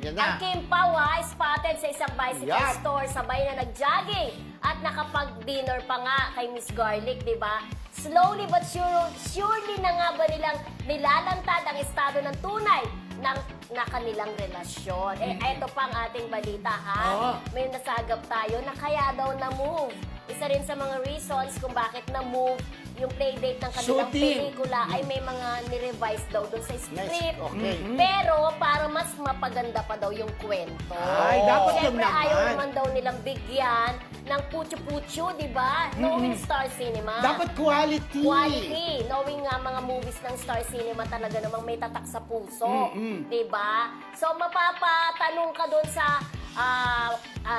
Yan na. Ang Kim Pao spotted sa isang bicycle Yan. store, sabay na nag-jogging at nakapag-dinner pa nga kay Miss Garlic, di ba? Slowly but surely na nga ba nilang nilalantad ang estado ng tunay na kanilang relasyon. Eto pa ang ating balita, ha? Oo. May nasagap tayo na kaya daw na-move. Isa rin sa mga reasons kung bakit na-move yung playdate ng kanilang Shooting. pelikula ay may mga ni-revise daw doon sa script. Nice. Okay. Pero para mas mapaganda pa daw yung kwento. Ay, dapat lang Siyempre, naman. ayaw naman daw nilang bigyan ng putyo-putyo, di ba? Knowing Star Cinema. Dapat quality. Quality. Knowing nga mga movies ng Star Cinema talaga namang may tatak sa puso. Di ba? So, mapapatanong ka doon sa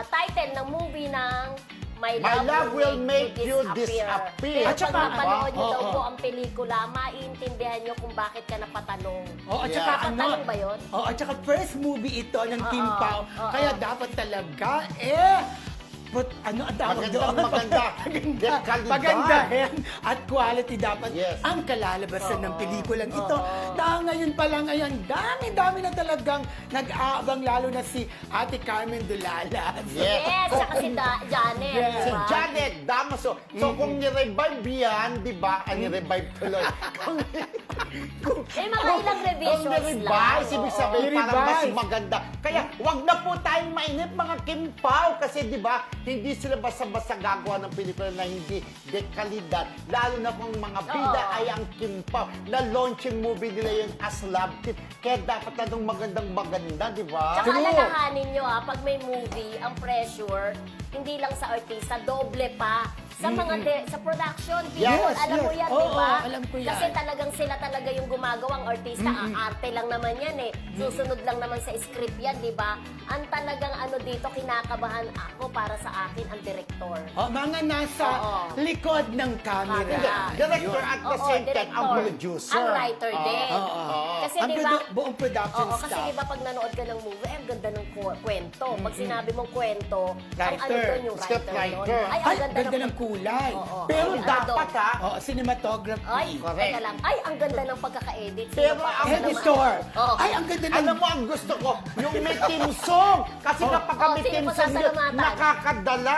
title ng movie ng My Love Will Make You Disappear. At At saka, pag mapanood nyo oo, daw oo. po ang pelikula, maiintindihan nyo kung bakit ka napatanong. Oh, at Yeah. saka ano? Napatanong ba yun? Oh, at saka first movie ito ng Kim Oo, Pao. oo. Kaya dapat talaga, ano ang tawag doon? Maganda. Kalidad. Pagandahin at quality dapat Yes. ang kalalabasan ng pelikulang ito. Oo. Dahil ngayon pa lang, ayan, dami-dami na talagang nag-aabang, lalo na si Ate Carmen Dulalas. Yes. Yes, saka si Janet. Yes. Si diba? Janet Damaso. So, kung ni-revive yan, di ba? Ni-revive tuloy. May mga ilang revisions Kung ni-revive, lang. ibig Oo. sabihin parang mas I-revive. maganda. Kaya, wag na po tayong mainip mga Kim Pao. Kasi, di ba, hindi sila basta-basta gagawa ng pelikula na hindi dekalidad. Lalo na kung mga bida Oo. ay ang Kim Pao. Na launching movie nila yun as Love Team. Kaya dapat na nung magandang-maganda, di ba? Tsaka True. alalahanin nyo pag may movie, ang pressure, hindi lang sa artista, doble pa. Sa mga sa production, Yes, people, alam mo yes. yan, Oo, di ba? alam ko yan. Kasi talagang sila talaga yung gumagawang artista. Ang arte lang naman yan Susunod lang naman sa script yan, di ba? Ang talagang ano dito, kinakabahan ako para sa akin, ang director. Oh, mga nasa Oo. likod ng camera. Camera. Director at the Oo, same time, ang director. producer. Ang writer din. Kasi Ang di ba, buong production oo, kasi staff. di ba pag nanood ka ng movie, ang ganda ng kwento. Pag sinabi mong kwento, ang ano Writer. doon yung Script writer. writer. Ay, Ay, ang ganda ng kulay. Oo. Pero Ano dapat doon? ha, Cinematography. Ay, Correct. teka lang. Ay, ang ganda ng pagkaka-edit. Sino Pero pa? ang Ako naman. Editor. Oo. Ay, ang ganda ng... alam mo ang gusto ko, yung may team song. Kasi kapag Oh, may sino team pa song, yun, sasalamatan? nakakadala.